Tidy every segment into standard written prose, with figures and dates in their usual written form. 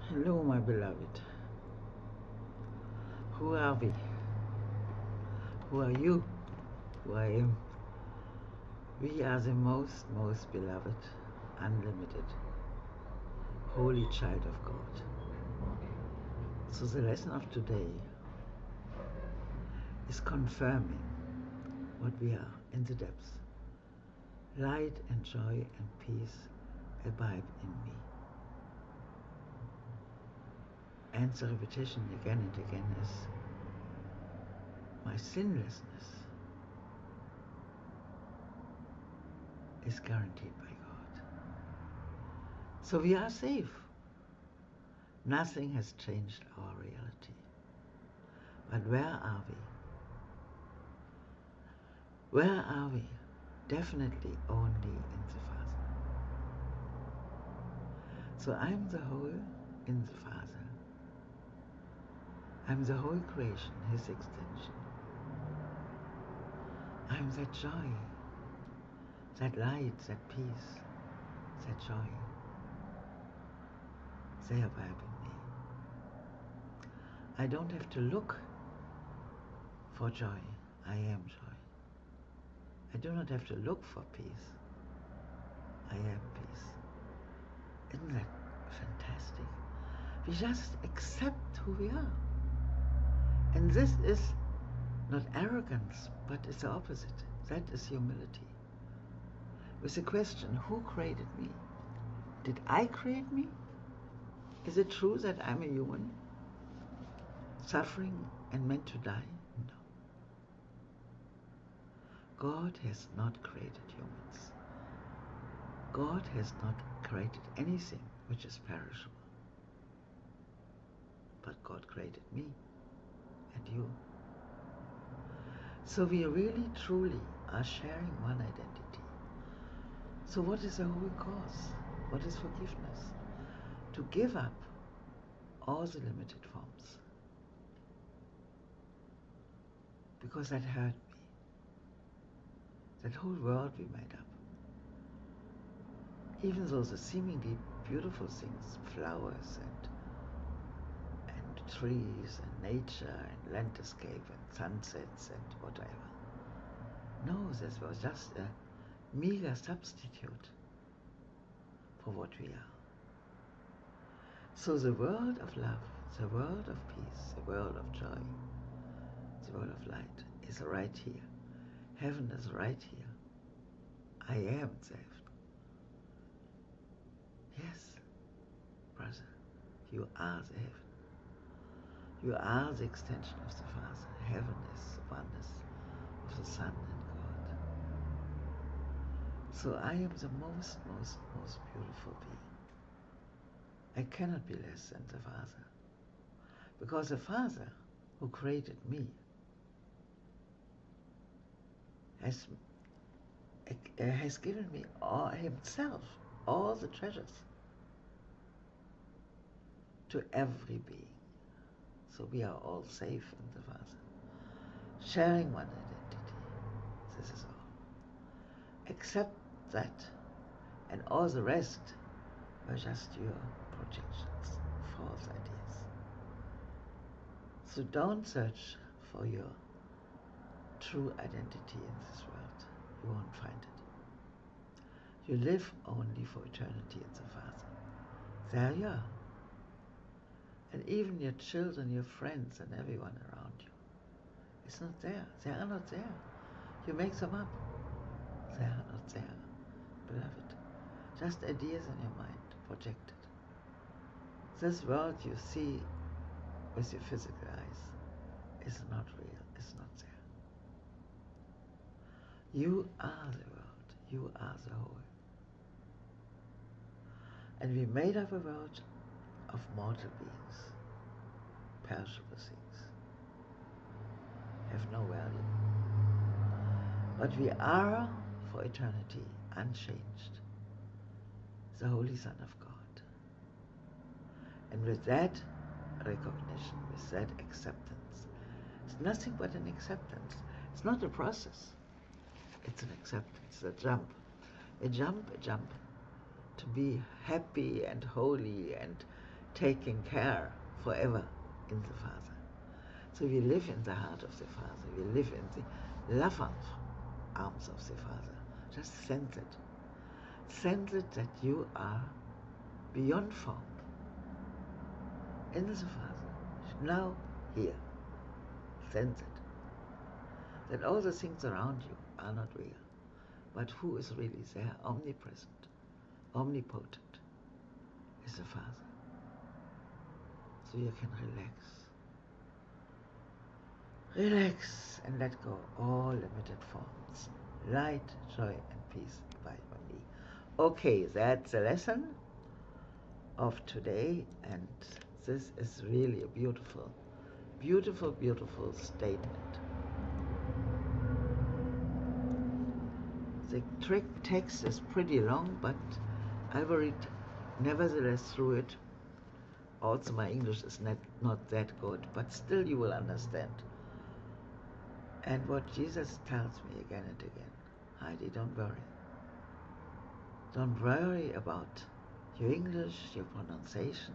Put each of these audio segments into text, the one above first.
Hello, my beloved. Who are we? Who are you? Who I am? We are the most beloved, unlimited, holy child of God. So the lesson of today is confirming what we are in the depths. Light and joy and peace abide in me. And the repetition again and again is my sinlessness is guaranteed by God. So we are safe. Nothing has changed our reality. But where are we? Where are we? Definitely only in the Father. So I'm the whole in the Father. I'm the whole creation, His extension. I'm that joy, that light, that peace, that joy. They abide in me. I don't have to look for joy. I am joy. I do not have to look for peace. I am peace. Isn't that fantastic? We just accept who we are. And this is not arrogance, but it's the opposite. That is humility. With the question, who created me? Did I create me? Is it true that I'm a human, suffering and meant to die? No. God has not created humans. God has not created anything which is perishable. But God created me and you. So we really, truly are sharing one identity. So what is the whole cause? What is forgiveness? To give up all the limited forms. Because that hurt me. That whole world we made up. Even though the seemingly beautiful things, flowers and trees and nature and landscape and sunsets and whatever. No, this was just a meager substitute for what we are. So the world of love, the world of peace, the world of joy, the world of light is right here. Heaven is right here. I am saved. Yes, brother, you are the heaven. You are the extension of the Father. Heaven is the oneness of the Son and God. So I am the most beautiful being. I cannot be less than the Father. Because the Father who created me has given me himself, all the treasures, to every being. So we are all safe in the Father, sharing one identity. This is all. Accept that, and all the rest were just your projections, false ideas. So don't search for your true identity in this world. You won't find it. You live only for eternity in the Father. There you are. And even your children, your friends, and everyone around you, it's not there. They are not there. You make them up. They are not there, beloved. Just ideas in your mind, projected. This world you see with your physical eyes is not real, it's not there. You are the world, you are the whole. And we made up a world of mortal beings, perishable things, have no value. But we are, for eternity, unchanged, the Holy Son of God. And with that recognition, with that acceptance, it's nothing but an acceptance. It's not a process. It's an acceptance, a jump, to be happy and holy and taking care forever in the Father. So we live in the heart of the Father. We live in the loving arms of the Father. Just sense it. Sense it that you are beyond form. In the Father. Now, here. Sense it. That all the things around you are not real. But who is really there, omnipresent, omnipotent, is the Father. So you can relax. Relax and let go all limited forms. Light, joy, and peace abide by me. Okay, that's the lesson of today, and this is really a beautiful, beautiful, beautiful statement. The trick text is pretty long, but I will read nevertheless through it. Also, my English is not that good, but still you will understand. And what Jesus tells me again and again, Heidi, don't worry. Don't worry about your English, your pronunciation,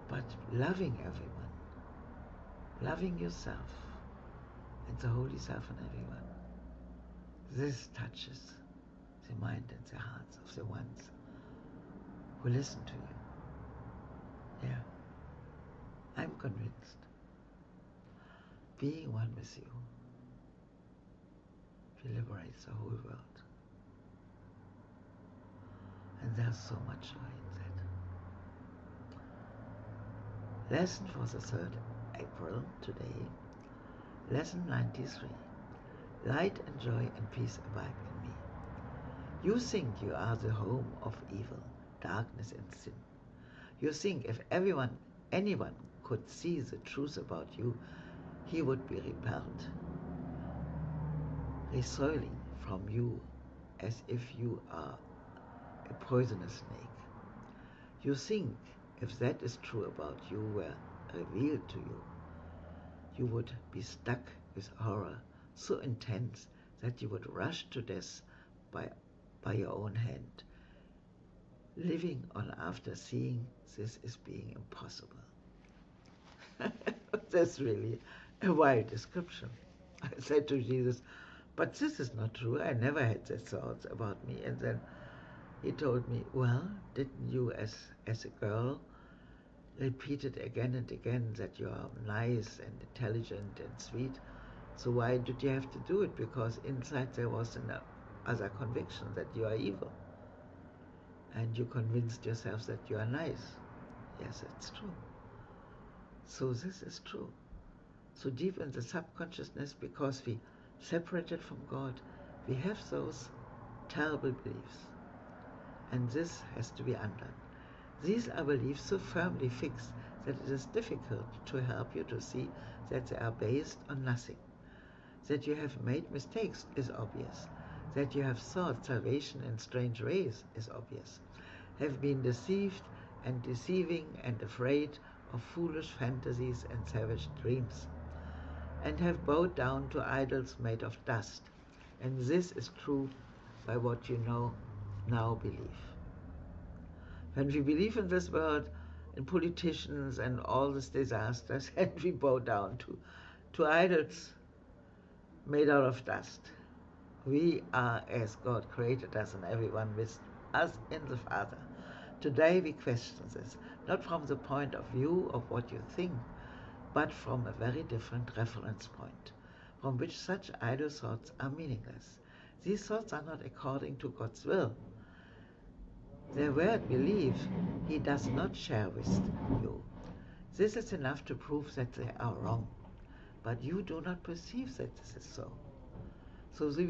but loving everyone, loving yourself and the Holy Self in everyone. This touches the mind and the hearts of the ones who listen to you. Yeah, I'm convinced. Being one with you liberates the whole world. And there's so much joy in that. Lesson for the 3rd April today. Lesson 93. Light and joy and peace abide in me. You think you are the home of evil, darkness and sin. You think if anyone could see the truth about you, he would be repelled, recoiling from you as if you are a poisonous snake. You think if that is true about you were revealed to you, you would be stuck with horror so intense that you would rush to death by your own hand. Living on after seeing this is being impossible. That's really a wild description. I said to Jesus, but this is not true. I never had these thoughts about me. And then he told me, well, didn't you as a girl repeat it again and again that you are nice and intelligent and sweet? So why did you have to do it? Because inside there was another conviction that you are evil. And you convinced yourself that you are nice. Yes, it's true. So this is true. So deep in the subconsciousness, because we separated from God, we have those terrible beliefs. And this has to be undone. These are beliefs so firmly fixed that it is difficult to help you to see that they are based on nothing. That you have made mistakes is obvious. That you have sought salvation in strange ways is obvious. Have been deceived and deceiving and afraid of foolish fantasies and savage dreams, and have bowed down to idols made of dust. And this is true by what you now believe. When we believe in this world, in politicians and all these disasters, and we bow down to idols made out of dust, we are as God created us and everyone with us in the Father. Today we question this, not from the point of view of what you think, but from a very different reference point, from which such idle thoughts are meaningless. These thoughts are not according to God's will. Their word belief He does not share with you. This is enough to prove that they are wrong, but you do not perceive that this is so. So we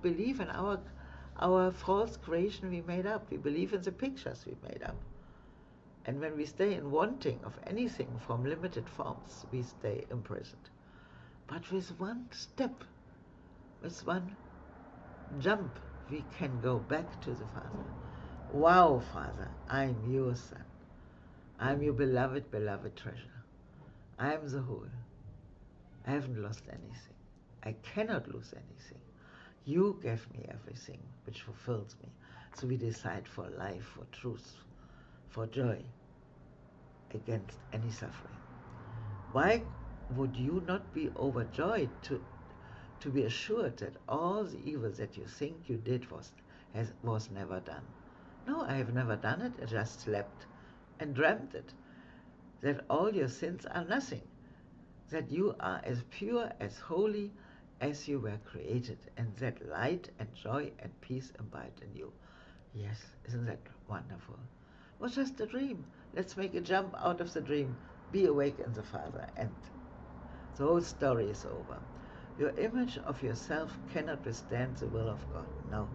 believe in our false creation we made up. We believe in the pictures we made up. And when we stay in wanting of anything from limited forms, we stay imprisoned. But with one step, with one jump, we can go back to the Father. Wow, Father, I'm your son. I'm your beloved, beloved treasure. I am the whole. I haven't lost anything. I cannot lose anything. You gave me everything which fulfills me. So we decide for life, for truth, for joy against any suffering. Why would you not be overjoyed to be assured that all the evil that you think you did was never done? No, I have never done it. I just slept and dreamt it. That all your sins are nothing. That you are as pure, as holy as you were created, and that light and joy and peace abide in you. Yes, isn't that wonderful? It was just a dream. Let's make a jump out of the dream. Be awake in the Father, and the whole story is over. Your image of yourself cannot withstand the will of God. No.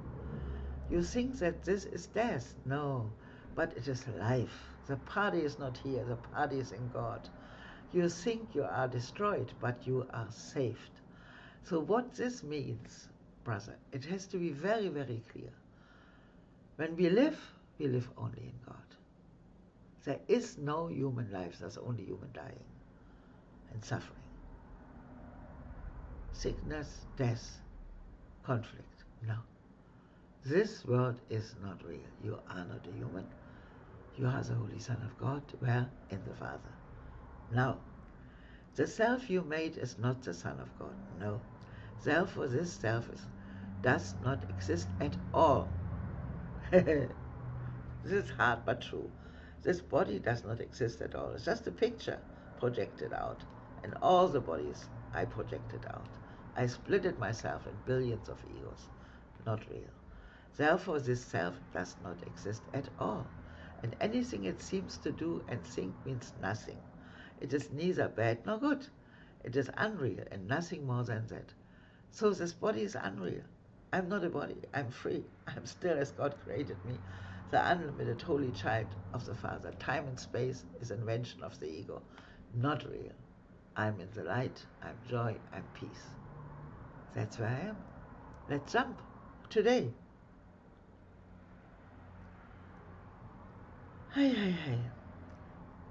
You think that this is death. No, but it is life. The party is not here. The party is in God. You think you are destroyed, but you are saved. So what this means, brother, it has to be very, very clear. When we live only in God. There is no human life. There's only human dying and suffering. Sickness, death, conflict. No. This world is not real. You are not a human. You are the Holy Son of God. Where? In the Father. Now, the self you made is not the Son of God. No. Therefore, this self does not exist at all. This is hard but true. This body does not exist at all. It's just a picture projected out. And all the bodies I projected out. I split it myself in billions of egos. Not real. Therefore, this self does not exist at all. And anything it seems to do and think means nothing. It is neither bad nor good. It is unreal and nothing more than that. So this body is unreal. I'm not a body. I'm free. I'm still as God created me. The unlimited holy child of the Father. Time and space is invention of the ego. Not real. I'm in the light. I'm joy. I'm peace. That's where I am. Let's jump. Today. Hey.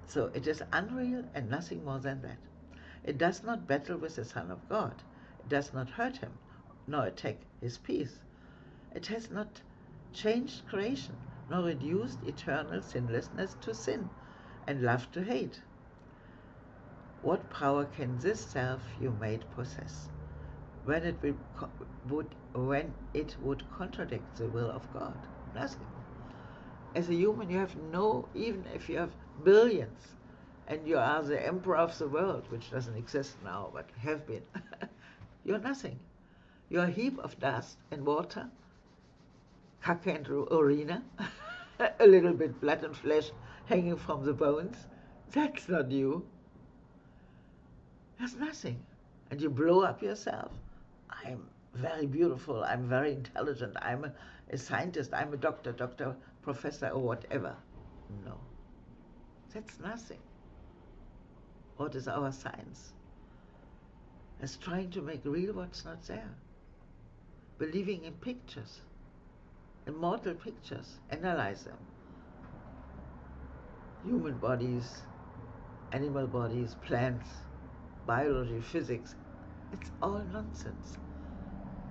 So it is unreal and nothing more than that. It does not battle with the Son of God. It does not hurt him, nor attack his peace. It has not changed creation, nor reduced eternal sinlessness to sin, and love to hate. What power can this self you made possess, when it would contradict the will of God? Nothing. As a human, you have no, even if you have billions, and you are the emperor of the world, which doesn't exist now, but have been, you're nothing. You're a heap of dust and water, caca and urina, a little bit blood and flesh hanging from the bones. That's not you. There's nothing. And you blow up yourself. I'm very beautiful, I'm very intelligent, I'm a scientist, I'm a doctor, professor, or whatever. No. That's nothing. What is our science? It's trying to make real what's not there. Believing in pictures, immortal pictures, analyze them. Human bodies, animal bodies, plants, biology, physics. It's all nonsense.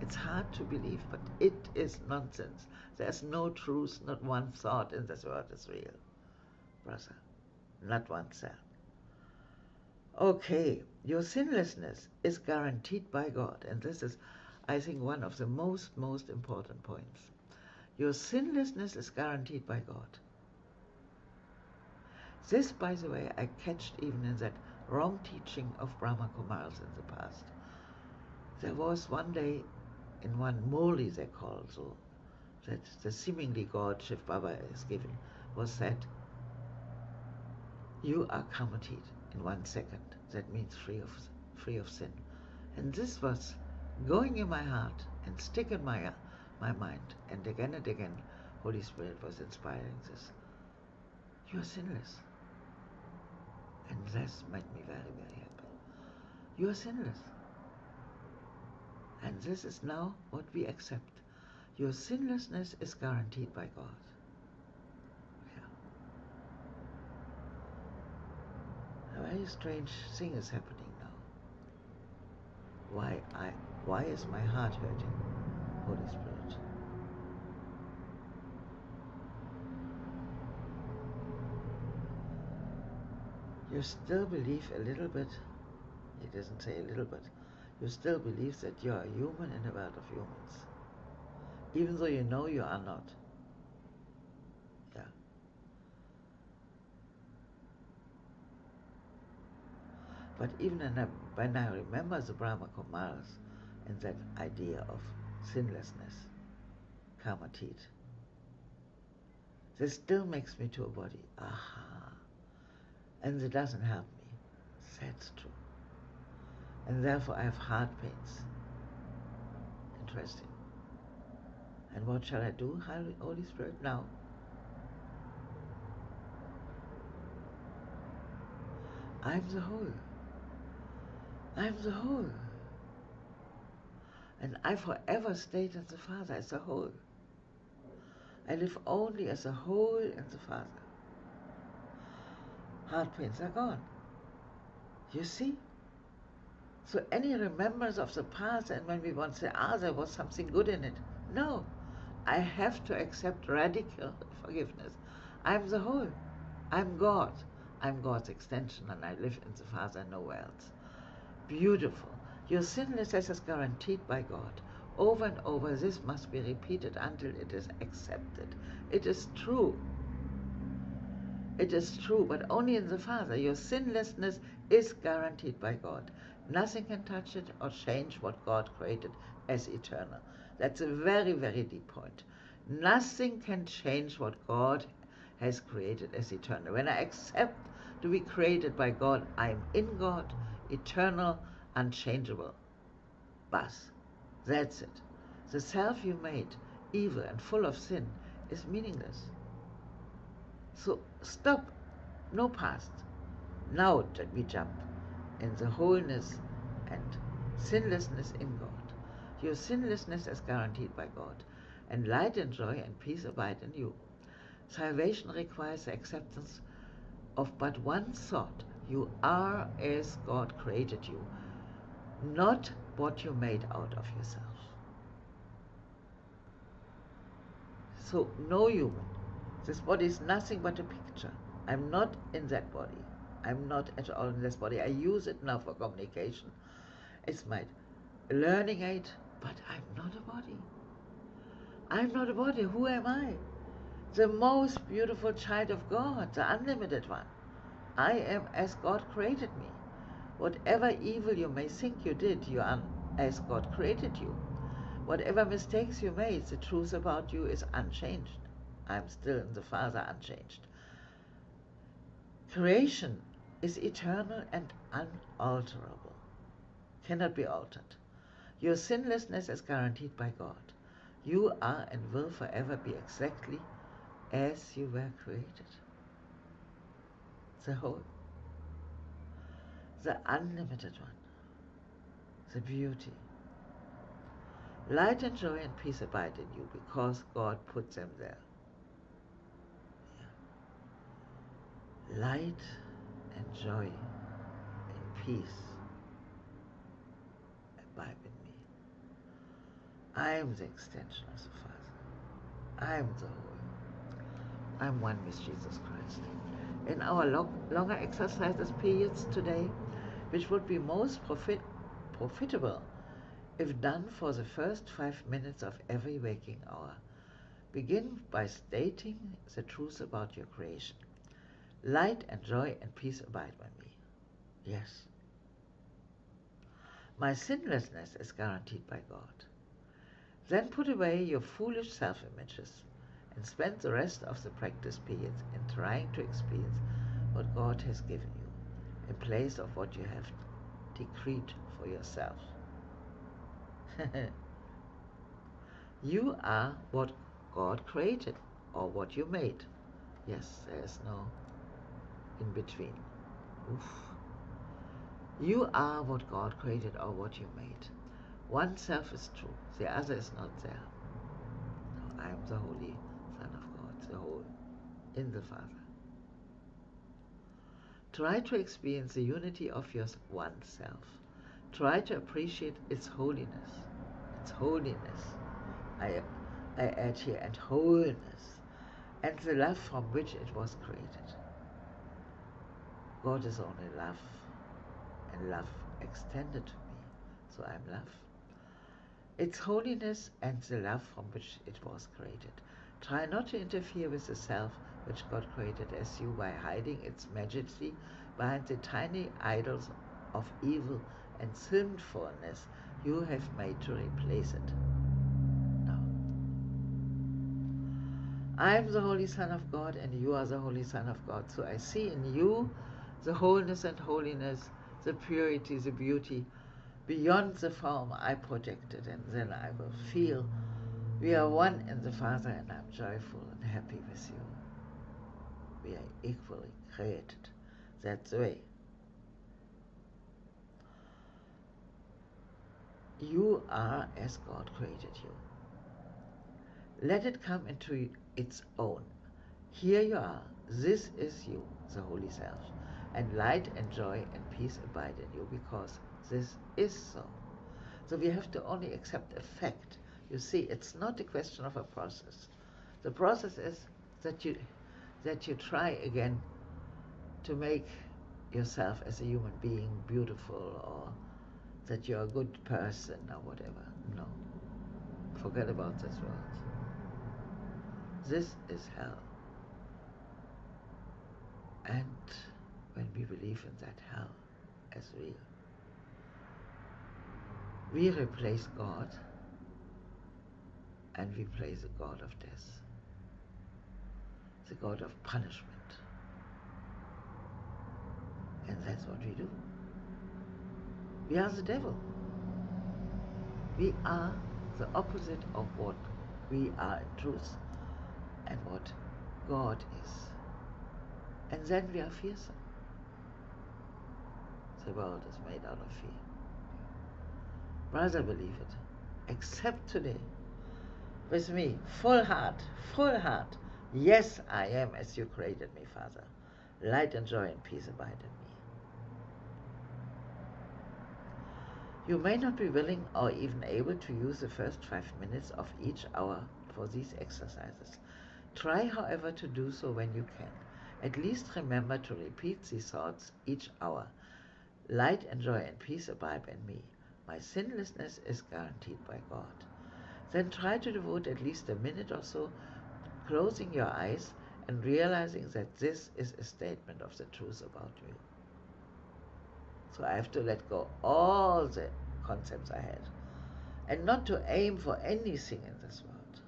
It's hard to believe, but it is nonsense. There's no truth, not one thought in this world is real, brother. Not one cell. Okay, your sinlessness is guaranteed by God, and this is, I think, one of the most important points. Your sinlessness is guaranteed by God. This, by the way, I catched even in that wrong teaching of Brahma Kumars in the past. There was one day in one Moli, they call so, that the seemingly God Shiv Baba is given, was said, you are Kamatit in 1 second. That means free of sin. And this was going in my heart and stick in my mind. And again, Holy Spirit was inspiring this. You are sinless. And this made me very happy. You are sinless. And this is now what we accept. Your sinlessness is guaranteed by God. Yeah. A very strange thing is happening now. Why is my heart hurting, Holy Spirit? you still believe a little bit, he doesn't say a little bit, you still believe that you are a human in a world of humans, even though you know you are not. Yeah. But even when I remember the Brahma Kumaras and that idea of sinlessness, karmatit, this still makes me to a body. Aha. And it doesn't help me. That's true. And therefore I have heart pains. Interesting. And what shall I do, Holy Spirit, now? I'm the whole. I'm the whole. And I forever stayed in the Father as a whole. I live only as a whole in the Father. Heart pains are gone. You see? So any remembrance of the past, and when we want to say, there was something good in it. No. I have to accept radical forgiveness. I'm the whole. I'm God. I'm God's extension, and I live in the Father nowhere else. Beautiful. Your sinlessness is guaranteed by God. Over and over, this must be repeated until it is accepted. It is true. It is true, but only in the Father. Your sinlessness is guaranteed by God. Nothing can touch it or change what God created as eternal. That's a very, very deep point. Nothing can change what God has created as eternal. When I accept to be created by God, I am in God, eternal, unchangeable. Bas. That's it. The self you made, evil and full of sin, is meaningless. So stop. No past. Now we jump in the wholeness and sinlessness in God. Your sinlessness is guaranteed by God, and light and joy and peace abide in you. Salvation requires the acceptance of but one thought. You are as God created you, not what you made out of yourself. So no human. This body is nothing but a picture. I'm not in that body. I'm not at all in this body. I use it now for communication. It's my learning aid, but I'm not a body. I'm not a body. Who am I? The most beautiful child of God, the unlimited one. I am as God created me. Whatever evil you may think you did, you are as God created you. Whatever mistakes you made, the truth about you is unchanged. I'm still in the Father, unchanged. Creation is eternal and unalterable, cannot be altered. Your sinlessness is guaranteed by God. You are and will forever be exactly as you were created. The whole, the unlimited one, the beauty. Light and joy and peace abide in you because God put them there. Yeah. Light and joy and peace abide in me. I am the extension of the Father. I am the whole. I'm one with Jesus Christ. In our longer exercises periods today, which would be most profitable if done for the first 5 minutes of every waking hour, begin by stating the truth about your creation. Light and joy and peace abide by me. Yes. My sinlessness is guaranteed by God. Then put away your foolish self-images and spend the rest of the practice periods in trying to experience what God has given you in place of what you have decreed for yourself. You are what God created or what you made. Yes, there is no in between. Oof. You are what God created or what you made. One self is true, the other is not there. No, I am the Holy Son of God, the whole, in the Father. Try to experience the unity of your one self. Try to appreciate its holiness. Its holiness. I add here, and wholeness, and the love from which it was created. God is only love, and love extended to me, so I'm love. It's holiness and the love from which it was created. Try not to interfere with the self which God created as you by hiding its majesty behind the tiny idols of evil and sinfulness you have made to replace it. No. I am the Holy Son of God and you are the Holy Son of God. So I see in you the wholeness and holiness, the purity, the beauty, beyond the form I projected, and then I will feel we are one in the Father, and I'm joyful and happy with you. We are equally created. That's the way. You are as God created you. Let it come into its own. Here you are. This is you, the Holy Self. And light and joy and peace abide in you, because this is so. So we have to only accept a fact. You see, it's not a question of a process. The process is that you try again to make yourself as a human being beautiful, or that you're a good person or whatever. No. Forget about this world. This is hell. And when we believe in that hell as real, we replace God and we play the God of death, the God of punishment. And that's what we do. We are the devil. We are the opposite of what we are in truth and what God is. And then we are fearsome. The world is made out of fear. Brother, believe it. Accept today with me, full heart, yes, I am as you created me, Father. Light and joy and peace abide in me. You may not be willing or even able to use the first 5 minutes of each hour for these exercises. Try, however, to do so when you can. At least remember to repeat these thoughts each hour. Light and joy and peace abide in me. My sinlessness is guaranteed by God. Then try to devote at least a minute or so closing your eyes and realizing that this is a statement of the truth about you. So I have to let go all the concepts I had and not to aim for anything in this world.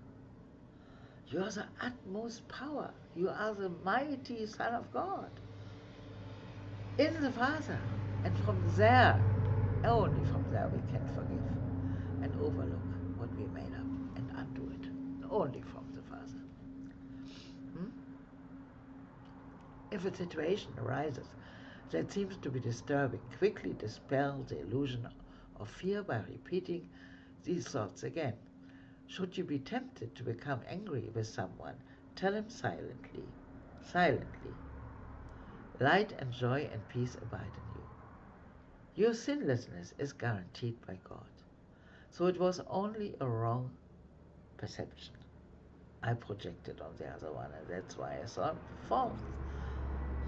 You are the utmost power. You are the mighty Son of God in the Father. And from there, only from there, we can forgive and overlook what we made up and undo it. Only from the Father. If a situation arises that seems to be disturbing, quickly dispel the illusion of fear by repeating these thoughts again. Should you be tempted to become angry with someone, tell him silently, light and joy and peace abide in you. Your sinlessness is guaranteed by God. So it was only a wrong perception I projected on the other one, and that's why I saw false.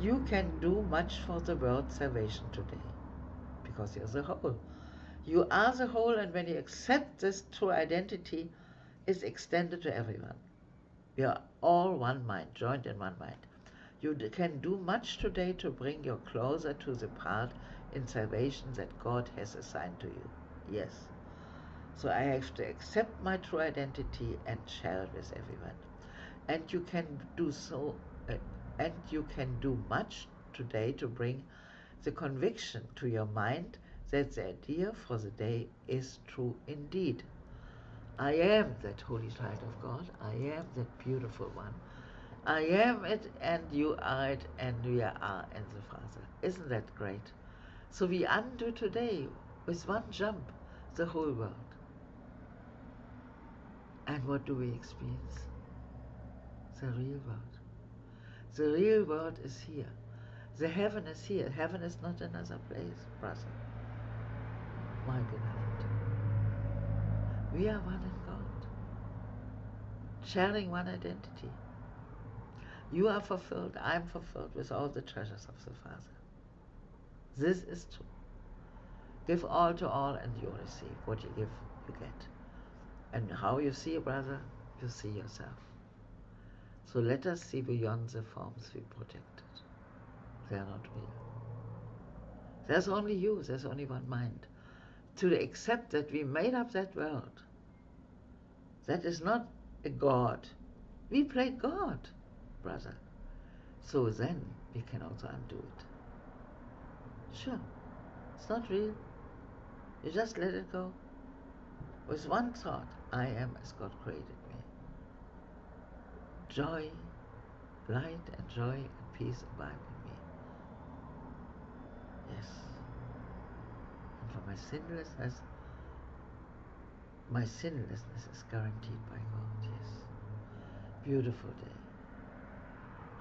You can do much for the world's salvation today, because you're the whole. You are the whole, and when you accept this true identity, it's extended to everyone. We are all one mind, joined in one mind. You can do much today to bring you closer to the part in salvation that God has assigned to you. Yes. So I have to accept my true identity and share it with everyone. And you can do so, and you can do much today to bring the conviction to your mind that the idea for the day is true indeed. I am that holy child of God. I am that beautiful one. I am it, and you are it, and we are in the Father. Isn't that great? So we undo today, with one jump, the whole world. And what do we experience? The real world. The real world is here. The heaven is here. Heaven is not another place, brother. My beloved. We are one in God, sharing one identity. You are fulfilled, I'm fulfilled with all the treasures of the Father. This is true. Give all to all and you receive. What you give, you get. And how you see a brother, you see yourself. So let us see beyond the forms we protected. They are not real. There's only you, there's only one mind. To accept that we made up that world, that is not a God. We play God, brother. So then we can also undo it. Sure, it's not real. You just let it go. With one thought, I am as God created me. Joy, light and joy and peace abide in me. Yes. And for my sinlessness is guaranteed by God. Yes. Beautiful day.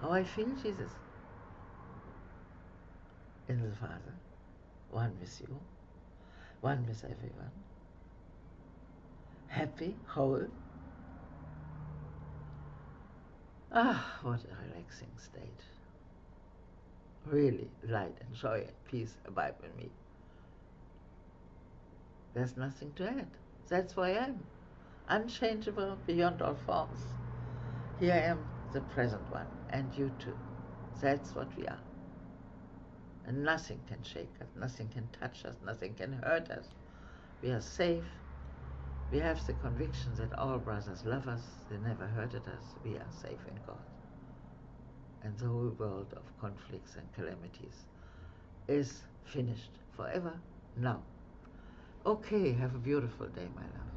How I feel, Jesus, in the Father, one with you, one with everyone, happy, whole. Ah, what a relaxing state. Really, light and joy and peace abide in me. There's nothing to add. That's who I am. Unchangeable beyond all forms. Here I am, the present one, and you too. That's what we are. And nothing can shake us, nothing can touch us, nothing can hurt us. We are safe. We have the conviction that all brothers love us, they never hurted us, we are safe in God. And the whole world of conflicts and calamities is finished forever now. Okay, have a beautiful day, my love.